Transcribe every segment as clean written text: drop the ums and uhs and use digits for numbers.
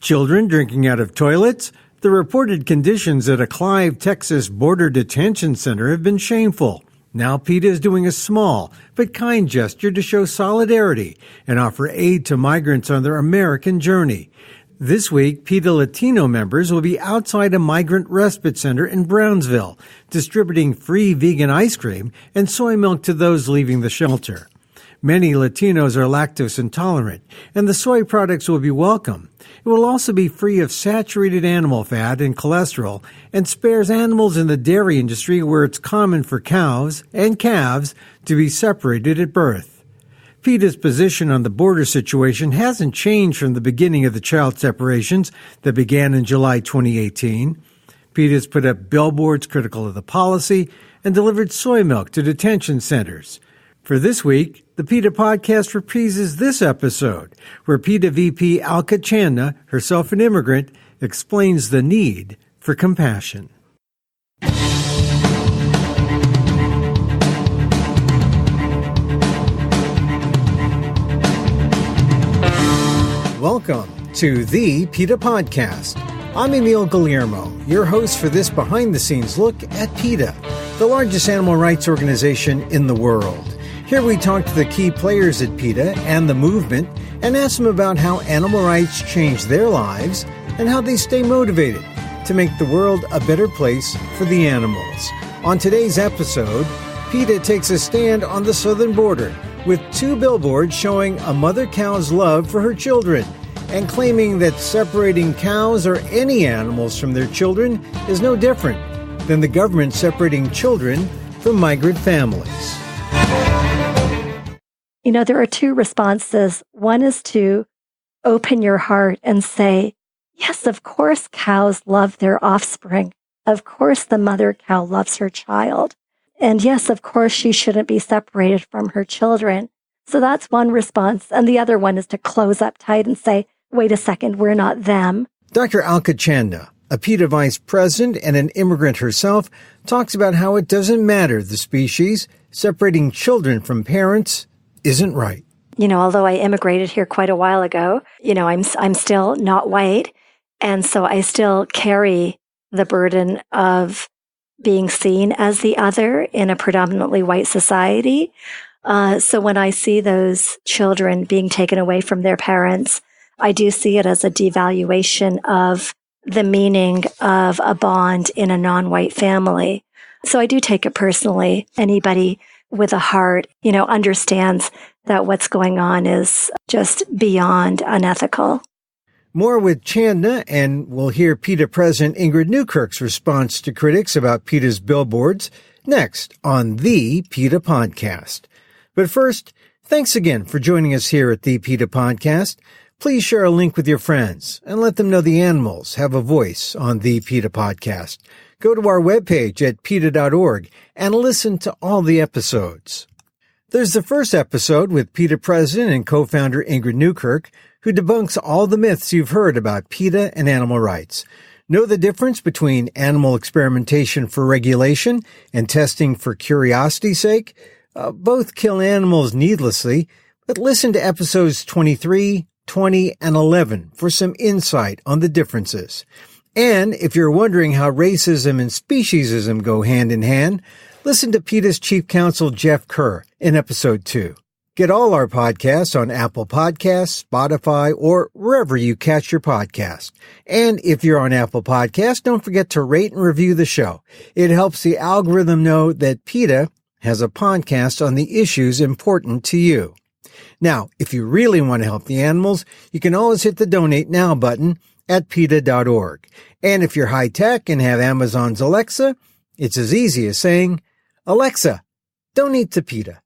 Children drinking out of toilets? The reported conditions at a Clive, Texas border detention center have been shameful. Now PETA is doing a small but kind gesture to show solidarity and offer aid to migrants on their American journey. This week, PETA Latino members will be outside a migrant respite center in Brownsville, distributing free vegan ice cream and soy milk to those leaving the shelter. Many Latinos are lactose intolerant, and the soy products will be welcome. It will also be free of saturated animal fat and cholesterol and spares animals in the dairy industry where it's common for cows and calves to be separated at birth. PETA's position on the border situation hasn't changed from the beginning of the child separations that began in July 2018. PETA's put up billboards critical of the policy and delivered soy milk to detention centers. For this week, the PETA Podcast reprises this episode, where PETA VP Alka Chandna, herself an immigrant, explains the need for compassion. Welcome to the PETA Podcast. I'm Emil Guillermo, your host for this behind-the-scenes look at PETA, the largest animal rights organization in the world. Here we talk to the key players at PETA and the movement and ask them about how animal rights change their lives and how they stay motivated to make the world a better place for the animals. On today's episode, PETA takes a stand on the southern border with 2 billboards showing a mother cow's love for her children and claiming that separating cows or any animals from their children is no different than the government separating children from migrant families. You know, there are 2 responses. One is to open your heart and say, yes, of course, cows love their offspring. Of course, the mother cow loves her child. And yes, of course, she shouldn't be separated from her children. So that's one response. And the other one is to close up tight and say, wait a second, we're not them. Dr. Alka Chandna, a PETA vice president and an immigrant herself, talks about how it doesn't matter the species, separating children from parents isn't right. You know, although I immigrated here quite a while ago, you know, I'm still not white. And so I still carry the burden of being seen as the other in a predominantly white society. So when I see those children being taken away from their parents, I do see it as a devaluation of the meaning of a bond in a non-white family. So I do take it personally. Anybody with a heart, you know, understands that what's going on is just beyond unethical. More with Chandna, and we'll hear PETA President Ingrid Newkirk's response to critics about PETA's billboards next on the PETA Podcast. But first, thanks again for joining us here at the PETA Podcast. Please share a link with your friends and let them know the animals have a voice on the PETA Podcast. Go to our webpage at PETA.org and listen to all the episodes. There's the first episode with PETA President and co-founder Ingrid Newkirk, who debunks all the myths you've heard about PETA and animal rights. Know the difference between animal experimentation for regulation and testing for curiosity's sake? Both kill animals needlessly, but listen to episodes 23, 20, and 11 for some insight on the differences. And if you're wondering how racism and speciesism go hand in hand, listen to PETA's Chief Counsel Jeff Kerr in episode 2. Get all our podcasts on Apple Podcasts, Spotify, or wherever you catch your podcast. And if you're on Apple Podcasts, don't forget to rate and review the show. It helps the algorithm know that PETA has a podcast on the issues important to you. Now, if you really want to help the animals, you can always hit the Donate Now button at PETA.org. And if you're high-tech and have Amazon's Alexa, it's as easy as saying, Alexa, donate to PETA.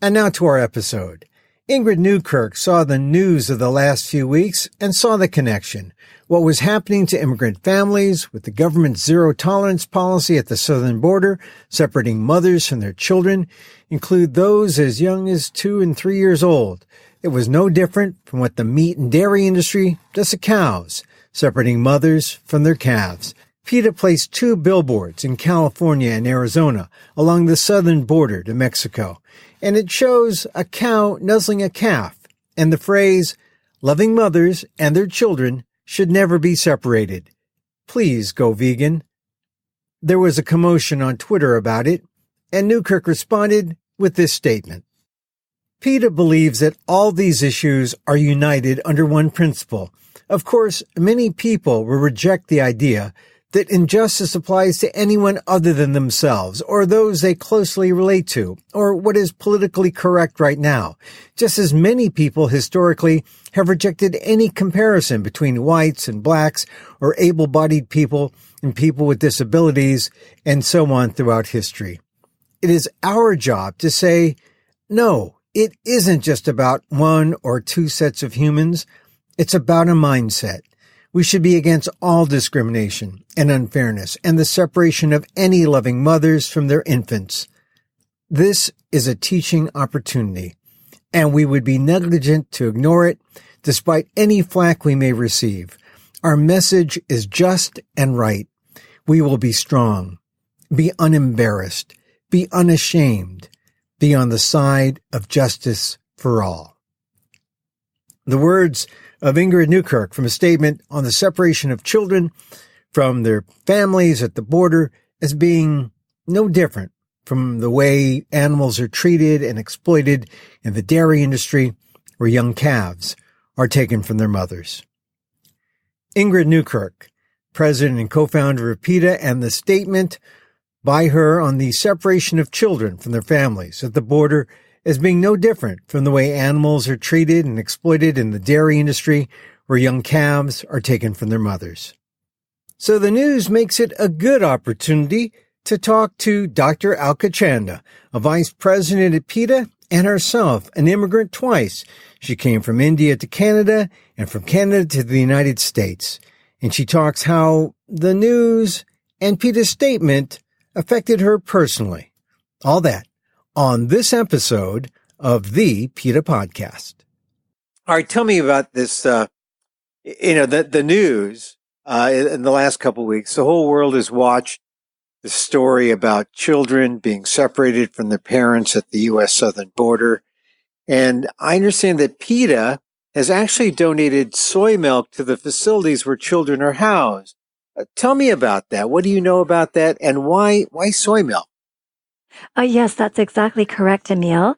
And now to our episode. Ingrid Newkirk saw the news of the last few weeks and saw the connection. What was happening to immigrant families with the government's zero-tolerance policy at the southern border, separating mothers from their children, include those as young as 2 and 3 years old. It was no different from what the meat and dairy industry does to cows, separating mothers from their calves. PETA placed 2 billboards in California and Arizona along the southern border to Mexico, and it shows a cow nuzzling a calf and the phrase, "Loving mothers and their children should never be separated. Please go vegan. There was a commotion on Twitter about it, and Newkirk responded with this statement. PETA believes that all these issues are united under one principle. Of course, many people will reject the idea that injustice applies to anyone other than themselves, or those they closely relate to, or what is politically correct right now, just as many people historically have rejected any comparison between whites and blacks, or able-bodied people and people with disabilities, and so on throughout history. It is our job to say, no, it isn't just about one or two sets of humans. It's about a mindset. We should be against all discrimination and unfairness and the separation of any loving mothers from their infants. This is a teaching opportunity, and we would be negligent to ignore it despite any flack we may receive. Our message is just and right. We will be strong, be unembarrassed, be unashamed, be on the side of justice for all. The words of Ingrid Newkirk from a statement on the separation of children from their families at the border as being no different from the way animals are treated and exploited in the dairy industry where young calves are taken from their mothers. Ingrid Newkirk, president and co-founder of PETA, and the statement by her on the separation of children from their families at the border as being no different from the way animals are treated and exploited in the dairy industry where young calves are taken from their mothers. So the news makes it a good opportunity to talk to Dr. Alka Chandna, a vice president at PETA and herself an immigrant twice. She came from India to Canada and from Canada to the United States. And she talks how the news and PETA's statement affected her personally. All that on this episode of the PETA Podcast. All right, tell me about this, the news in the last couple of weeks. The whole world has watched the story about children being separated from their parents at the U.S. southern border. And I understand that PETA has actually donated soy milk to the facilities where children are housed. Tell me about that. What do you know about that? And why soy milk? Yes, that's exactly correct, Emil.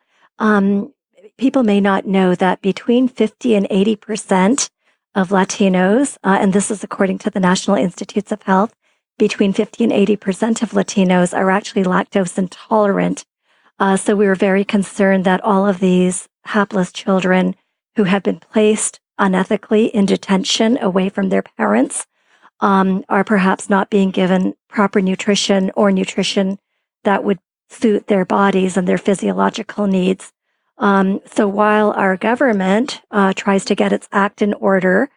People may not know that between 50 and 80% of Latinos, and this is according to the National Institutes of Health, between 50 and 80% of Latinos are actually lactose intolerant. So we were very concerned that all of these hapless children who have been placed unethically in detention away from their parents are perhaps not being given proper nutrition or nutrition that would suit their bodies and their physiological needs. So while our government tries to get its act in order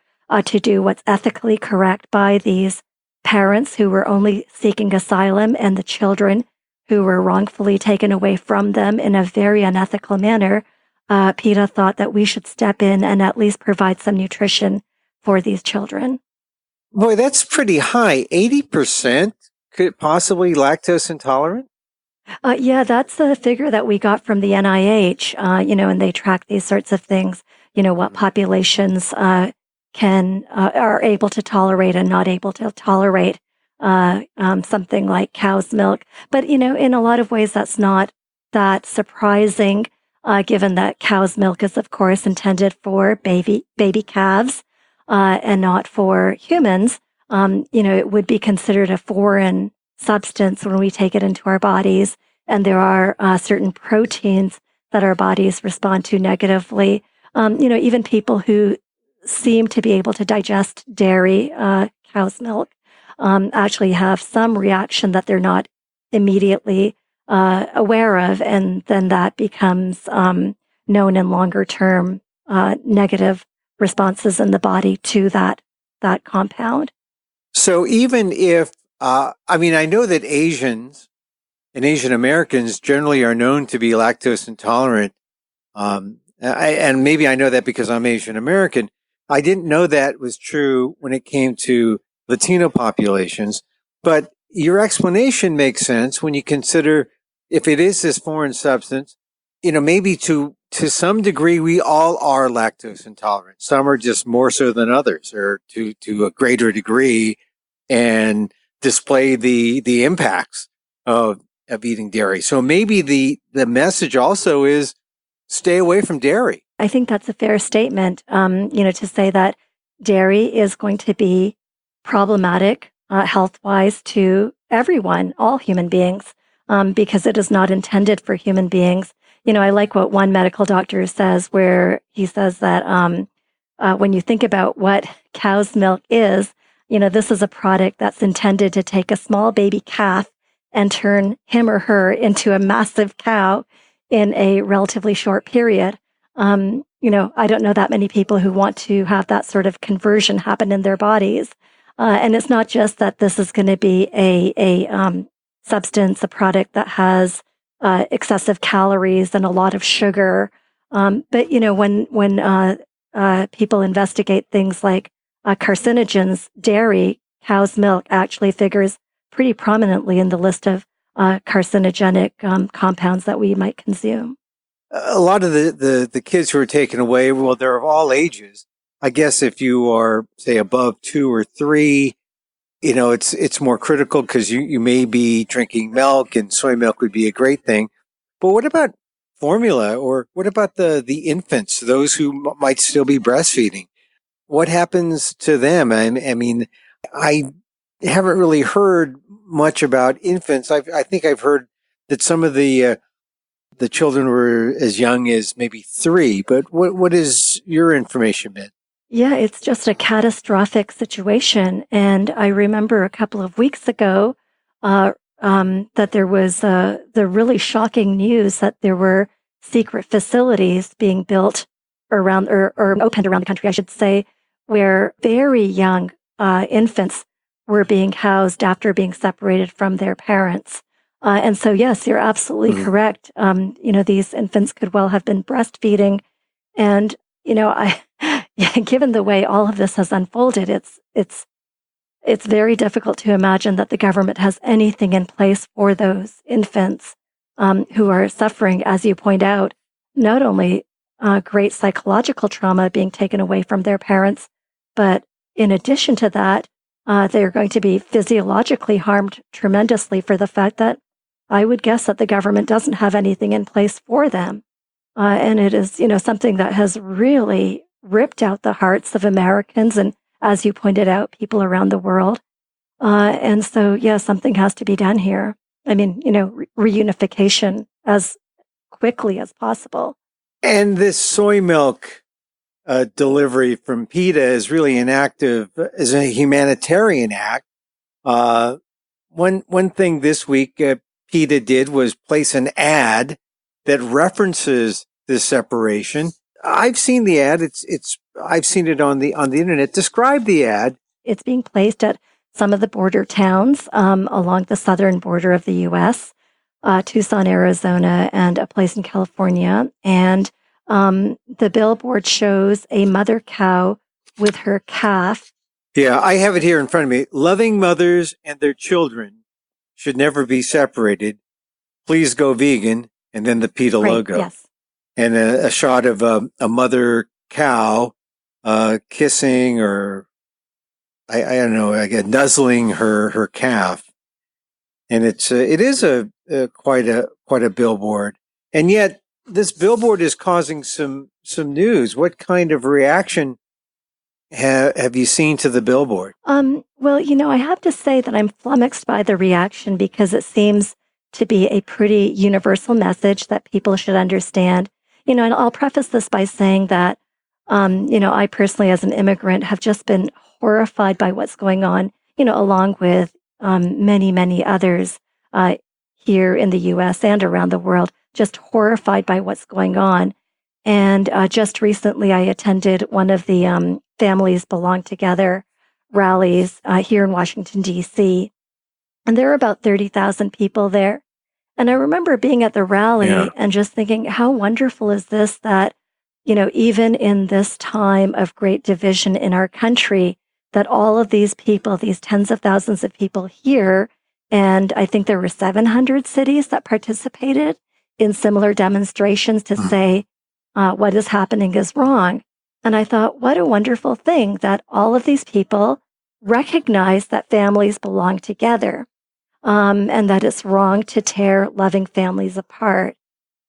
to do what's ethically correct by these parents who were only seeking asylum and the children who were wrongfully taken away from them in a very unethical manner, PETA thought that we should step in and at least provide some nutrition for these children. Boy, that's pretty high. 80% could possibly lactose intolerant? Yeah, that's a figure that we got from the NIH, and they track these sorts of things, what populations are able to tolerate and not able to tolerate something like cow's milk. But, in a lot of ways, that's not that surprising, given that cow's milk is, of course, intended for baby calves and not for humans. It would be considered a foreign substance when we take it into our bodies. And there are certain proteins that our bodies respond to negatively. Even people who seem to be able to digest dairy, cow's milk, actually have some reaction that they're not immediately aware of. And then that becomes known in longer term negative responses in the body to that compound. So even if, I know that Asians and Asian Americans generally are known to be lactose intolerant. And maybe I know that because I'm Asian American. I didn't know that was true when it came to Latino populations. But your explanation makes sense when you consider if it is this foreign substance maybe to some degree, we all are lactose intolerant. Some are just more so than others, or to a greater degree, and display the impacts of eating dairy. So maybe the message also is stay away from dairy. I think that's a fair statement, to say that dairy is going to be problematic health-wise to everyone, all human beings, because it is not intended for human beings. I like what one medical doctor says, where he says that when you think about what cow's milk is, this is a product that's intended to take a small baby calf and turn him or her into a massive cow in a relatively short period. I don't know that many people who want to have that sort of conversion happen in their bodies. And it's not just that this is going to be a substance, a product that has excessive calories and a lot of sugar. But when people investigate things like carcinogens, dairy, cow's milk actually figures pretty prominently in the list of carcinogenic compounds that we might consume. A lot of the kids who are taken away, well, they're of all ages. I guess if you are, say, above 2 or 3, it's more critical because you may be drinking milk, and soy milk would be a great thing. But what about formula, or what about the infants, those who might still be breastfeeding? What happens to them? I mean, I haven't really heard much about infants. I think I've heard that some of the children were as young as maybe 3. But what is your information been? Yeah, it's just a catastrophic situation. And I remember a couple of weeks ago that there was the really shocking news that there were secret facilities being built around or opened around the country, I should say, where very young infants were being housed after being separated from their parents. And so, yes, you're absolutely correct. These infants could well have been breastfeeding. And, given the way all of this has unfolded, it's very difficult to imagine that the government has anything in place for those infants who are suffering, as you point out, not only great psychological trauma being taken away from their parents, but in addition to that, they're going to be physiologically harmed tremendously for the fact that I would guess that the government doesn't have anything in place for them. And it is, something that has really ripped out the hearts of Americans and, as you pointed out, people around the world. And so, yeah, something has to be done here. I mean, reunification as quickly as possible. And this soy milk delivery from PETA is really an act is a humanitarian act. One thing this week PETA did was place an ad that references this separation. I've seen the ad. I've seen it on the internet. Describe the ad. It's being placed at some of the border towns along the southern border of the U.S., Tucson, Arizona, and a place in California. And the billboard shows a mother cow with her calf. Yeah, I have it here in front of me. Loving mothers and their children should never be separated. Please go vegan. And then the PETA logo. Yes. And a shot of a mother cow kissing, or I don't know, again, nuzzling her calf. And it is quite a billboard. And yet this billboard is causing some news. What kind of reaction have you seen to the billboard? Well, I have to say that I'm flummoxed by the reaction because it seems to be a pretty universal message that people should understand. And I'll preface this by saying that, I personally, as an immigrant, have just been horrified by what's going on, along with many, many others here in the U.S. and around the world, just horrified by what's going on. And just recently, I attended one of the Families Belong Together rallies here in Washington, D.C., and there were about 30,000 people there. And I remember being at the rally and just thinking, how wonderful is this that, even in this time of great division in our country, that all of these people, these tens of thousands of people here, and I think there were 700 cities that participated in similar demonstrations to say what is happening is wrong. And I thought, what a wonderful thing that all of these people recognize that families belong together, and that it's wrong to tear loving families apart.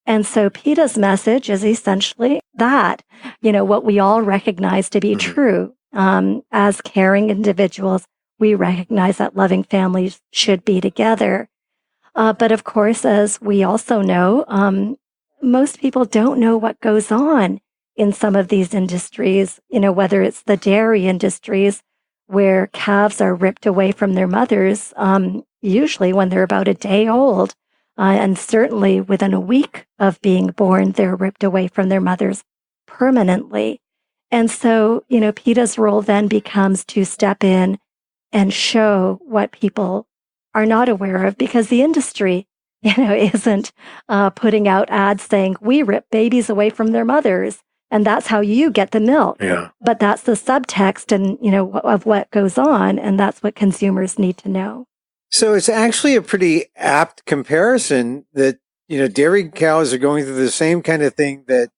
And so PETA's message is essentially that, what we all recognize to be true. As caring individuals, we recognize that loving families should be together. But of course, as we also know, most people don't know what goes on in some of these industries, whether it's the dairy industries where calves are ripped away from their mothers, usually when they're about a day old. And certainly within a week of being born, they're ripped away from their mothers permanently. And so, PETA's role then becomes to step in and show what people are not aware of, because the industry, isn't putting out ads saying, we rip babies away from their mothers, and that's how you get the milk. Yeah. But that's the subtext and, of what goes on, and that's what consumers need to know. So it's actually a pretty apt comparison that, dairy cows are going through the same kind of thing that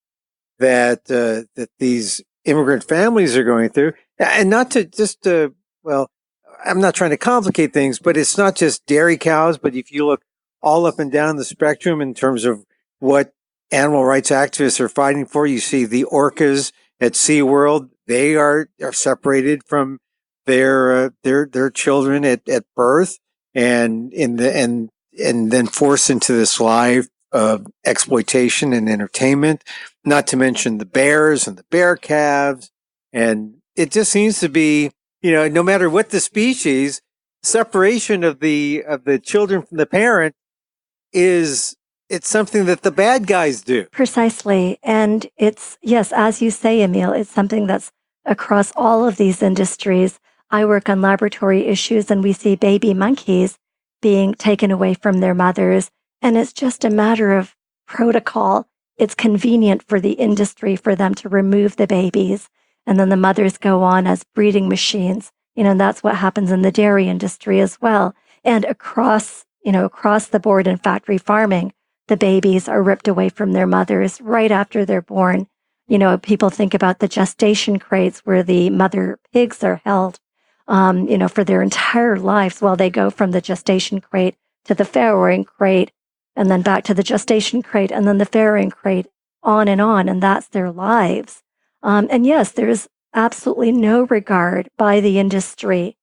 these immigrant families are going through. And not to just, I'm not trying to complicate things, but it's not just dairy cows, but if you look all up and down the spectrum in terms of what animal rights activists are fighting for, you see the orcas at SeaWorld, they are separated from their children at birth. And then forced into this life of exploitation and entertainment, not to mention the bears and the bear calves. And it just seems to be, no matter what the species, separation of the children from the parent it's something that the bad guys do. Precisely. And it's, yes, as you say, Emil, it's something that's across all of these industries. I work on laboratory issues, and we see baby monkeys being taken away from their mothers. And it's just a matter of protocol. It's convenient for the industry for them to remove the babies. And then the mothers go on as breeding machines. And that's what happens in the dairy industry as well. And across the board in factory farming, the babies are ripped away from their mothers right after they're born. People think about the gestation crates where the mother pigs are held, for their entire lives while they go from the gestation crate to the farrowing crate, and then back to the gestation crate, and then the farrowing crate, on, and that's their lives. And yes, there's absolutely no regard by the industry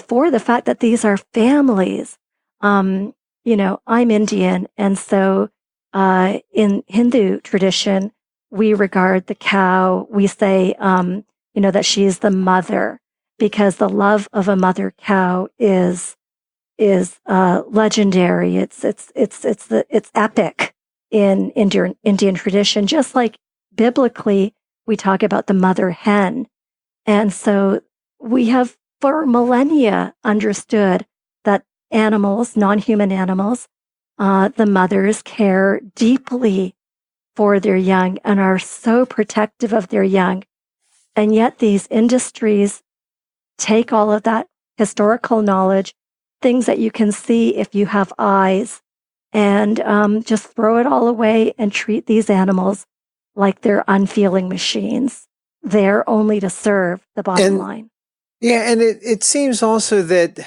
for the fact that these are families. I'm Indian, and so in Hindu tradition, we regard the cow, we say, that she is the mother, because the love of a mother cow is legendary. It's epic in Indian tradition. Just like biblically, we talk about the mother hen, and so we have for millennia understood that animals, non-human animals, the mothers care deeply for their young and are so protective of their young, and yet these industries take all of that historical knowledge, things that you can see if you have eyes, and just throw it all away and treat these animals like they're unfeeling machines. They're only to serve the bottom line. Yeah, and it seems also that,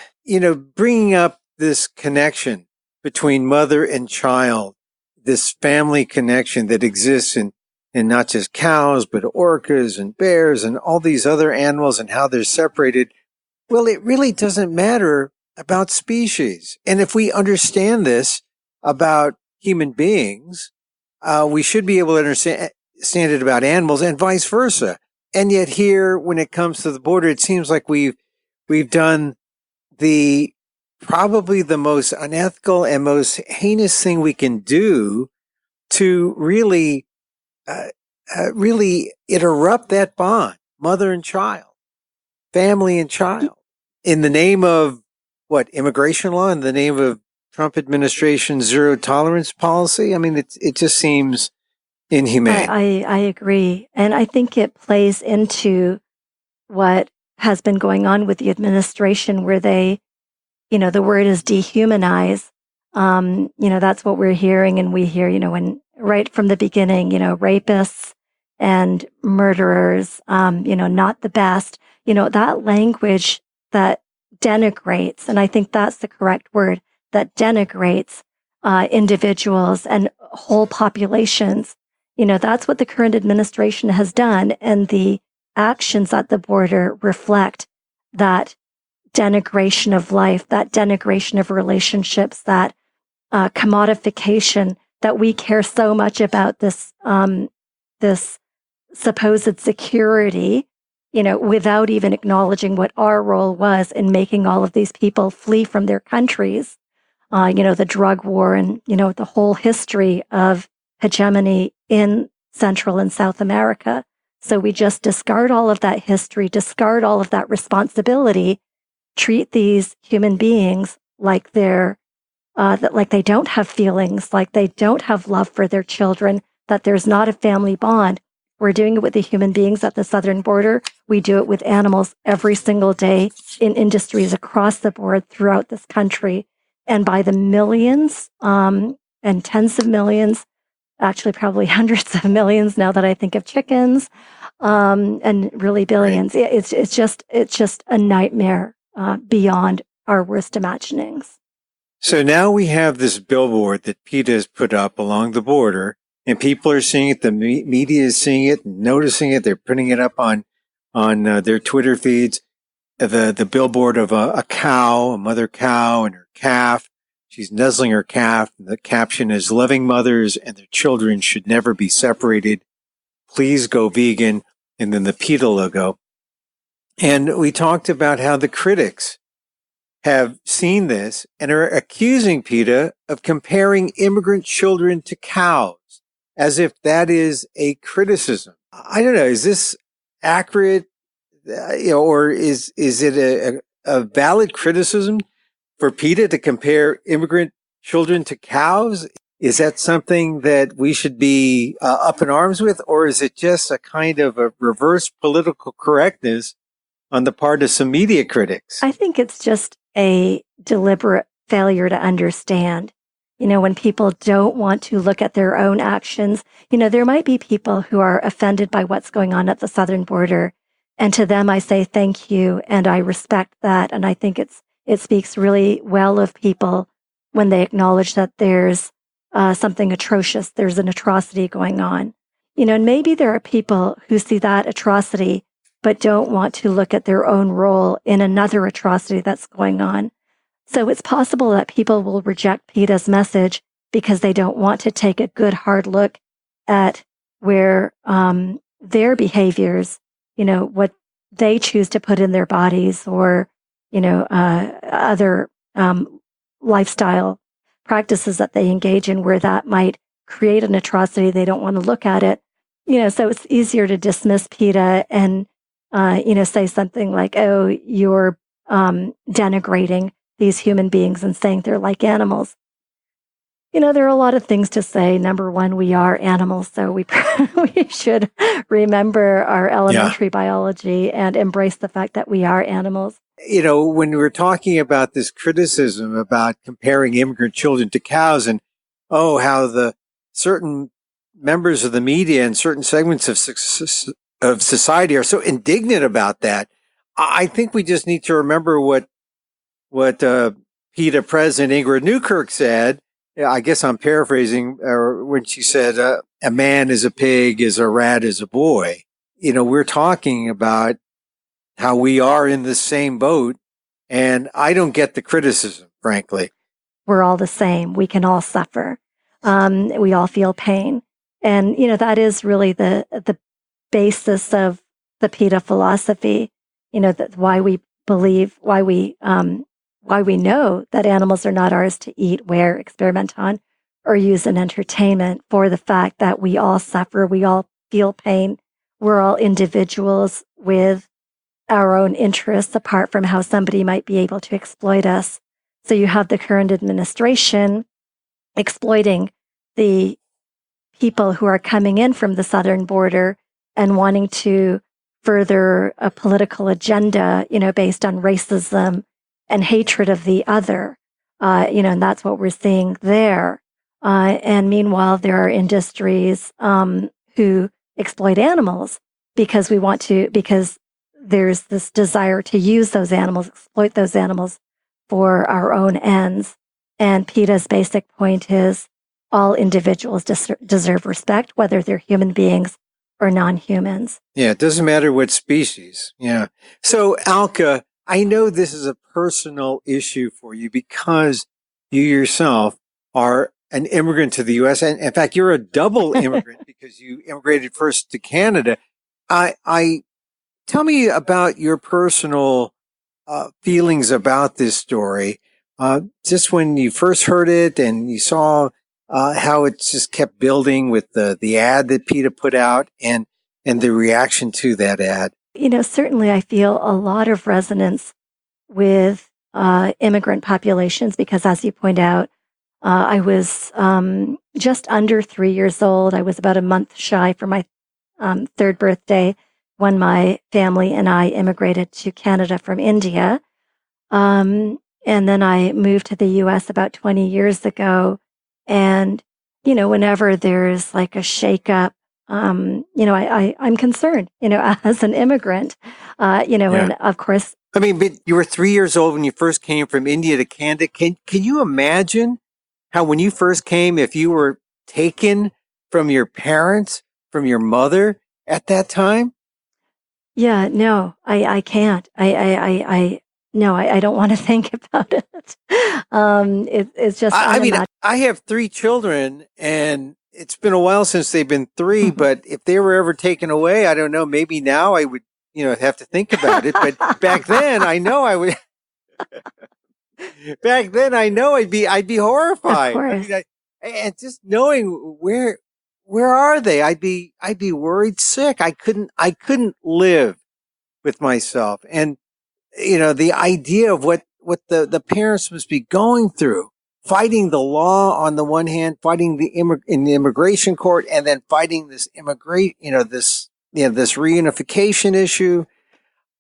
bringing up this connection between mother and child, this family connection that exists in not just cows, but orcas and bears and all these other animals and how they're separated. Well, it really doesn't matter about species. And if we understand this about human beings, we should be able to understand it about animals and vice versa. And yet here, when it comes to the border, it seems like we've done probably the most unethical and most heinous thing we can do to really interrupt that bond, mother and child, family and child, in the name of immigration law, in the name of Trump administration zero tolerance policy. I mean, it just seems inhumane. I agree. And I think it plays into what has been going on with the administration, where they, the word is dehumanize That's what we're hearing. And we hear, when right from the beginning, rapists and murderers, not the best, that language that denigrates, and I think that's the correct word, that denigrates individuals and whole populations. That's what the current administration has done. And the actions at the border reflect that denigration of life, that denigration of relationships, that commodification that we care so much about, this supposed security, without even acknowledging what our role was in making all of these people flee from their countries. The drug war and, the whole history of hegemony in Central and South America. So we just discard all of that history, discard all of that responsibility, treat these human beings like like they don't have feelings, like they don't have love for their children, that there's not a family bond. We're doing it with the human beings at the southern border. We do it with animals every single day in industries across the board throughout this country. And by the millions and tens of millions, actually probably hundreds of millions now that I think of chickens, and really billions. Right. It's just a nightmare beyond our worst imaginings. So now we have this billboard that PETA has put up along the border, and people are seeing it. The media is seeing it, noticing it. They're putting it up on their Twitter feeds. The billboard of a cow, a mother cow, and her calf. She's nuzzling her calf. The caption is, "Loving mothers and their children should never be separated. Please go vegan." And then the PETA logo. And we talked about how the critics have seen this and are accusing PETA of comparing immigrant children to cows, as if that is a criticism. I don't know. Is this accurate? Or is it a valid criticism for PETA to compare immigrant children to cows? Is that something that we should be up in arms with, or is it just a kind of a reverse political correctness on the part of some media critics? I think it's just a deliberate failure to understand. When people don't want to look at their own actions, there might be people who are offended by what's going on at the southern border. And to them, I say thank you, and I respect that. And I think it speaks really well of people when they acknowledge that there's something atrocious, there's an atrocity going on. And maybe there are people who see that atrocity, but don't want to look at their own role in another atrocity that's going on. So it's possible that people will reject PETA's message because they don't want to take a good hard look at where their behaviors, what they choose to put in their bodies, or, other lifestyle practices that they engage in, where that might create an atrocity. They don't want to look at it. So it's easier to dismiss PETA and, say something like, "Oh, you're denigrating these human beings and saying they're like animals." There are a lot of things to say. Number one, we are animals, so we should remember our elementary biology and embrace the fact that we are animals. When we're talking about this criticism about comparing immigrant children to cows, and how the certain members of the media and certain segments of society are so indignant about that, I think we just need to remember what PETA President Ingrid Newkirk said. I guess I'm paraphrasing, when she said, "A man is a pig, is a rat is a boy." We're talking about how we are in the same boat, and I don't get the criticism, frankly. We're all the same. We can all suffer. We all feel pain. And, that is really the basis of the PETA philosophy, that why we believe, why we know that animals are not ours to eat, wear, experiment on, or use in entertainment, for the fact that we all suffer, we all feel pain. We're all individuals with our own interests, apart from how somebody might be able to exploit us. So you have the current administration exploiting the people who are coming in from the southern border and wanting to further a political agenda, based on racism and hatred of the other. And that's what we're seeing there. And meanwhile, there are industries who exploit animals because because there's this desire to use those animals, exploit those animals for our own ends. And PETA's basic point is all individuals deserve respect, whether they're human beings or non-humans. Yeah, it doesn't matter what species. Yeah. So, Alka, I know this is a personal issue for you because you yourself are an immigrant to the U.S. And in fact, you're a double immigrant because you immigrated first to Canada. I tell me about your personal feelings about this story. Just when you first heard it and you saw how it just kept building with the ad that PETA put out and the reaction to that ad. Certainly I feel a lot of resonance with immigrant populations because, as you point out, I was just under 3 years old. I was about a month shy for my third birthday when my family and I immigrated to Canada from India. And then I moved to the U.S. about 20 years ago. And, whenever there's like a shakeup, I'm concerned, as an immigrant, and of course. I mean, but you were 3 years old when you first came from India to Canada. Can you imagine how when you first came, if you were taken from your parents, from your mother at that time? Yeah, no, I can't. I don't want to think about it. It's just. I mean, I have 3 children, and it's been a while since they've been 3. But if they were ever taken away, I don't know. Maybe now I would, have to think about it. But back then, I know I would. Back then, I know I'd be horrified. Of course. I mean, and just knowing where are they? I'd be worried sick. I couldn't live with myself. And, the idea of what the parents must be going through, fighting the law on the one hand, fighting in the immigration court, and then fighting this this reunification issue.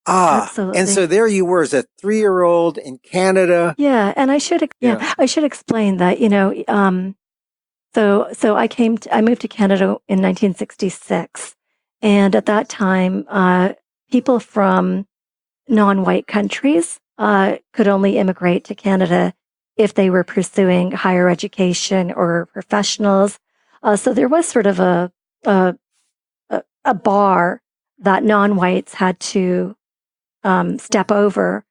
Absolutely. And so there you were as a 3-year-old in Canada. Yeah. And I should explain that, so I moved to Canada in 1966. And at that time, people from non-white countries could only immigrate to Canada if they were pursuing higher education or professionals. So there was sort of a bar that non-whites had to step over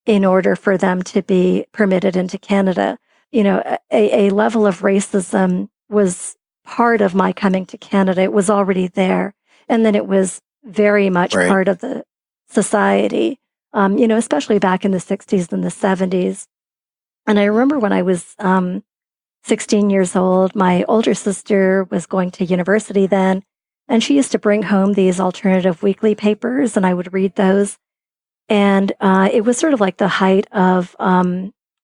in order for them to be permitted into Canada. A level of racism was part of my coming to Canada. It was already there. And then it was very much part of the society, especially back in the 60s and the 70s. And I remember when I was 16 years old, my older sister was going to university then, and she used to bring home these alternative weekly papers, and I would read those. And it was sort of like the height of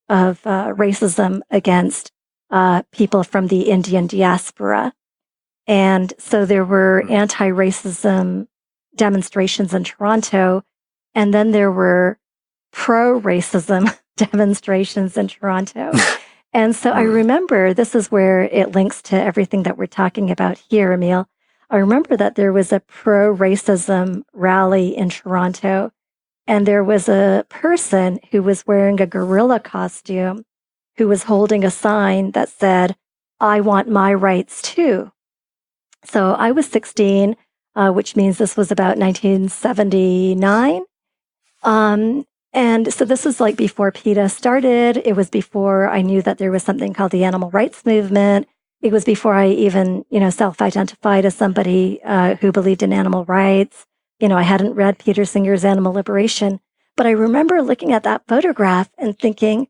racism against people from the Indian diaspora. And so there were anti-racism demonstrations in Toronto, and then there were pro-racism demonstrations in Toronto. And so I remember, this is where it links to everything that we're talking about here, Emil. I remember that there was a pro-racism rally in Toronto, and there was a person who was wearing a gorilla costume who was holding a sign that said, "I want my rights too." So I was 16, which means this was about 1979. And so this was like before PETA started. It was before I knew that there was something called the animal rights movement. It was before I even, self-identified as somebody who believed in animal rights. I hadn't read Peter Singer's Animal Liberation. But I remember looking at that photograph and thinking,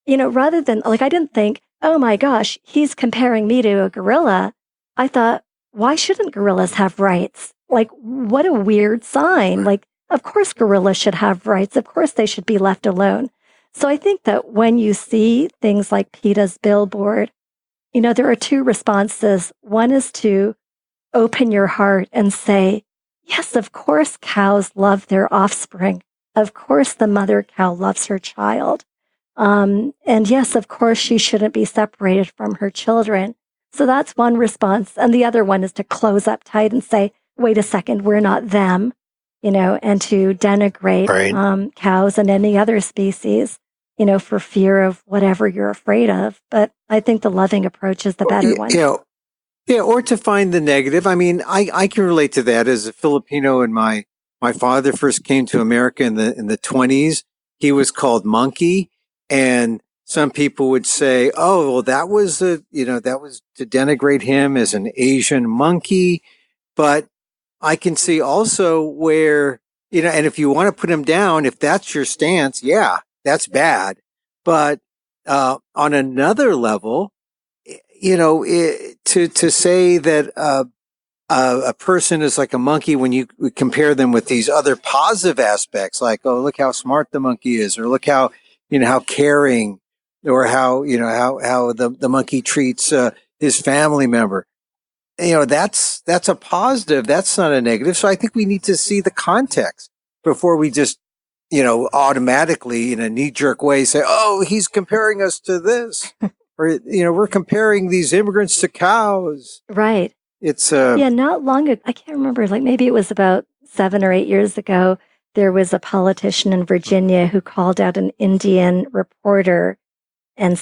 rather than, I didn't think, oh my gosh, he's comparing me to a gorilla. I thought, why shouldn't gorillas have rights? What a weird sign. Of course gorillas should have rights. Of course they should be left alone. So I think that when you see things like PETA's billboard, there are 2 responses. One is to open your heart and say, yes, of course cows love their offspring. Of course the mother cow loves her child. And yes, of course, she shouldn't be separated from her children. So that's one response. And the other one is to close up tight and say, wait a second, we're not them, and to denigrate cows and any other species, for fear of whatever you're afraid of. But I think the loving approach is the better one. Yeah, or to find the negative. I mean, I can relate to that as a Filipino, and my father first came to America in the 20s. He was called Monkey, and some people would say, "Oh, well, that was to denigrate him as an Asian monkey." But I can see also where, and if you want to put him down, if that's your stance, yeah, that's bad. But on another level, to say that a person is like a monkey when you compare them with these other positive aspects, like, oh, look how smart the monkey is, or look how how caring, or how the monkey treats his family member. That's a positive. That's not a negative. So I think we need to see the context before we just automatically in a knee-jerk way say, oh, he's comparing us to this. Or, we're comparing these immigrants to cows. Right. It's not long ago. I can't remember, like maybe it was about 7 or 8 years ago, there was a politician in Virginia who called out an Indian reporter and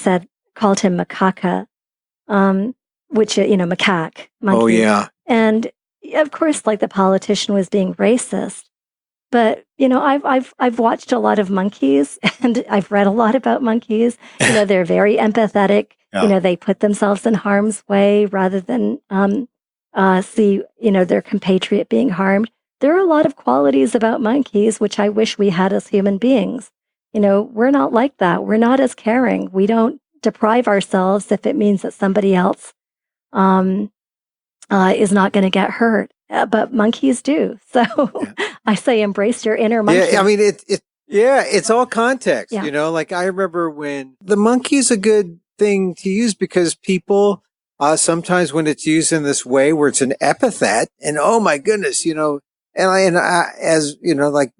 called him macaca, which, macaque, monkey. Oh, yeah. And of course, like the politician was being racist. But, I've watched a lot of monkeys and I've read a lot about monkeys. They're very empathetic. Yeah. They put themselves in harm's way rather than see, their compatriot being harmed. There are a lot of qualities about monkeys, which I wish we had as human beings. We're not like that. We're not as caring. We don't deprive ourselves if it means that somebody else is not going to get hurt. But monkeys do. So I say embrace your inner monkey. Yeah, I mean, it's all context, like I remember when the monkey's a good thing to use because people, sometimes when it's used in this way where it's an epithet and oh my goodness, as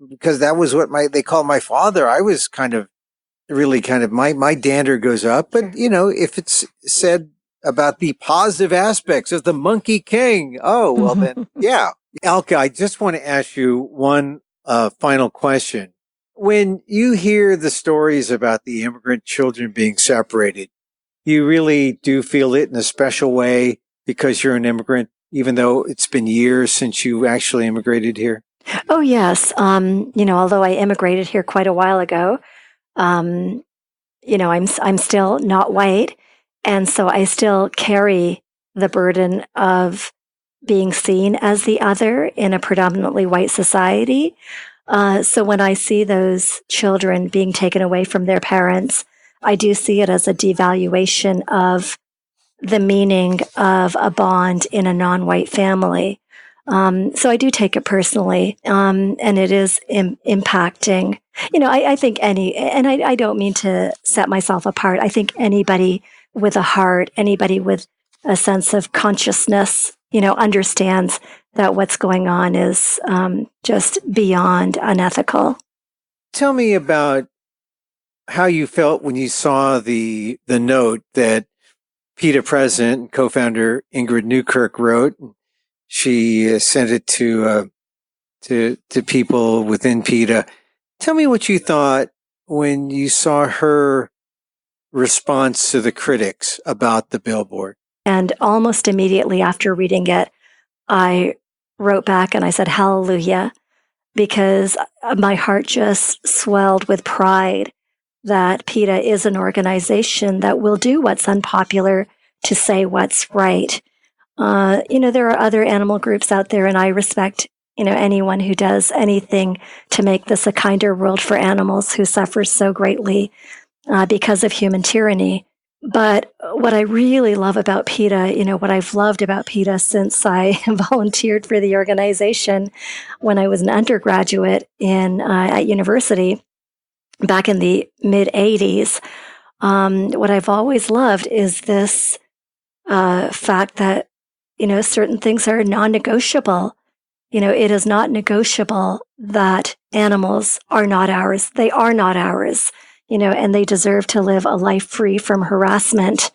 because that was what they called my father, I was my dander goes up. But, if it's said about the positive aspects of the Monkey King, oh, well then, yeah. Alka, I just want to ask you one final question. When you hear the stories about the immigrant children being separated, you really do feel it in a special way because you're an immigrant, even though it's been years since you actually immigrated here? Oh, yes. Although I immigrated here quite a while ago, I'm still not white. And so I still carry the burden of being seen as the other in a predominantly white society. So when I see those children being taken away from their parents, I do see it as a devaluation of the meaning of a bond in a non-white family. So I do take it personally, and it is impacting. I think I don't mean to set myself apart. I think anybody with a heart, anybody with a sense of consciousness, understands that what's going on is just beyond unethical. Tell me about how you felt when you saw the note that PETA president and co-founder Ingrid Newkirk wrote. She sent it to people within PETA. Tell me what you thought when you saw her response to the critics about the billboard. And almost immediately after reading it, I wrote back and I said, hallelujah, because my heart just swelled with pride that PETA is an organization that will do what's unpopular to say what's right. There are other animal groups out there, and I respect, anyone who does anything to make this a kinder world for animals who suffer so greatly because of human tyranny. But what I really love about PETA, what I've loved about PETA since I volunteered for the organization when I was an undergraduate at university back in the mid-'80s, what I've always loved is this fact that, certain things are non-negotiable. It is not negotiable that animals are not ours. They are not ours. and they deserve to live a life free from harassment.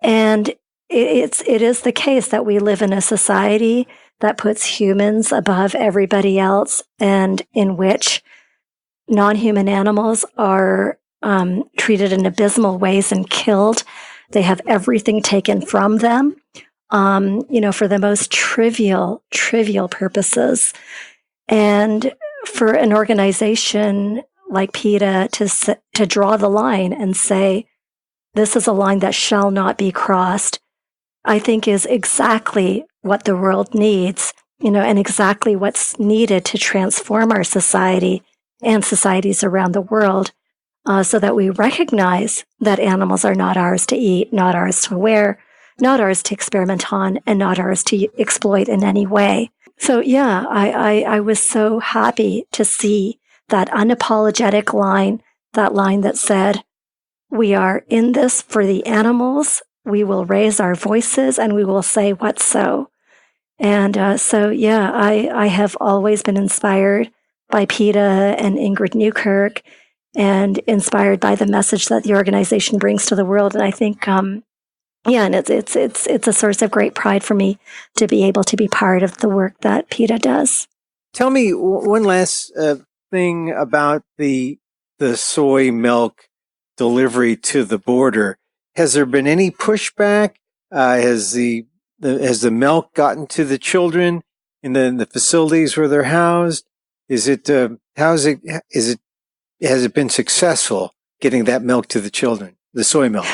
And it is the case that we live in a society that puts humans above everybody else, and in which non-human animals are treated in abysmal ways and killed. They have everything taken from them, for the most trivial purposes. And for an organization like PETA to draw the line and say, this is a line that shall not be crossed, I think is exactly what the world needs, and exactly what's needed to transform our society and societies around the world, so that we recognize that animals are not ours to eat, not ours to wear, not ours to experiment on, and not ours to exploit in any way. So yeah, I was so happy to see that unapologetic line, that line that said, we are in this for the animals. We will raise our voices and we will say what's so. And I have always been inspired by PETA and Ingrid Newkirk, and inspired by the message that the organization brings to the world. And I think, and it's a source of great pride for me to be able to be part of the work that PETA does. Tell me one last thing about the soy milk delivery to the border. Has there been any pushback? Has the milk gotten to the children in the facilities where they're housed? Has it been successful getting that milk to the children, the soy milk?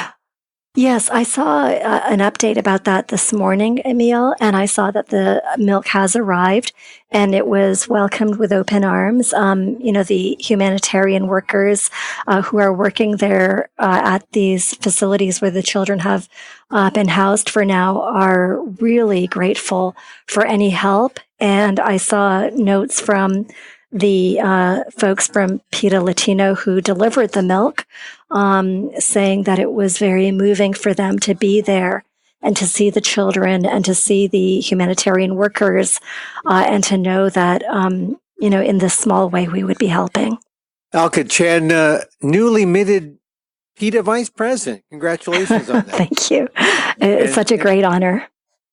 Yes, I saw an update about that this morning, Emil, and I saw that the milk has arrived and it was welcomed with open arms. The humanitarian workers who are working there at these facilities where the children have been housed for now are really grateful for any help. And I saw notes from the folks from PETA Latino who delivered the milk, saying that it was very moving for them to be there and to see the children and to see the humanitarian workers, and to know that, in this small way we would be helping. Alka Chandna, newly minted PETA Vice President. Congratulations on that. Thank you. It's such a great honor.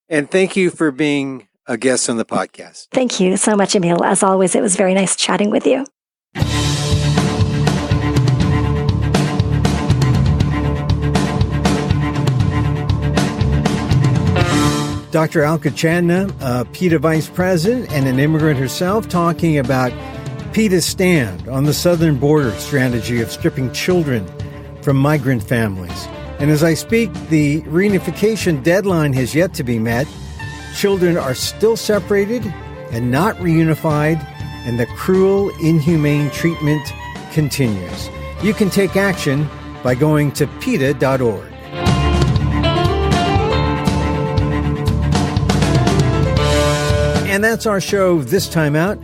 And thank you for being a guest on the podcast. Thank you so much, Emil. As always, it was very nice chatting with you. Dr. Alka Chandna, PETA Vice President and an immigrant herself, talking about PETA's stand on the southern border strategy of stripping children from migrant families. And as I speak, the reunification deadline has yet to be met. Children are still separated and not reunified, and the cruel, inhumane treatment continues. You can take action by going to PETA.org. And that's our show this time out.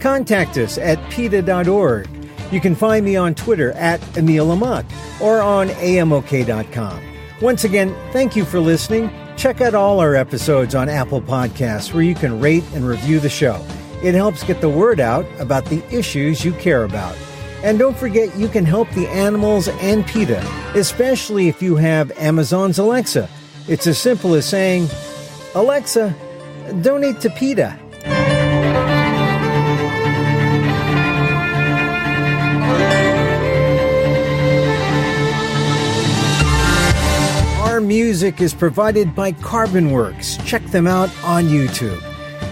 Contact us at PETA.org. You can find me on Twitter at Emil Lamont or on AMOK.com. Once again, thank you for listening. Check out all our episodes on Apple Podcasts, where you can rate and review the show. It helps get the word out about the issues you care about. And don't forget, you can help the animals and PETA, especially if you have Amazon's Alexa. It's as simple as saying, Alexa, donate to PETA. Our music is provided by Carbonworks. Check them out on YouTube.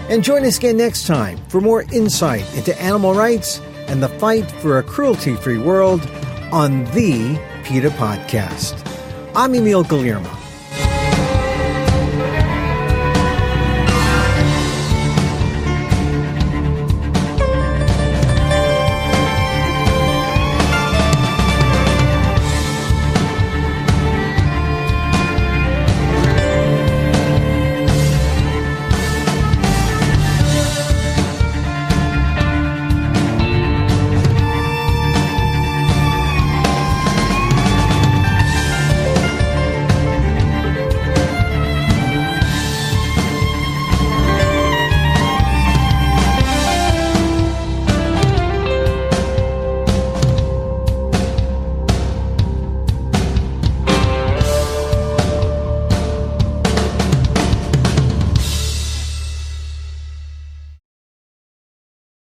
And join us again next time for more insight into animal rights and the fight for a cruelty-free world on the PETA Podcast. I'm Emil Guillermo.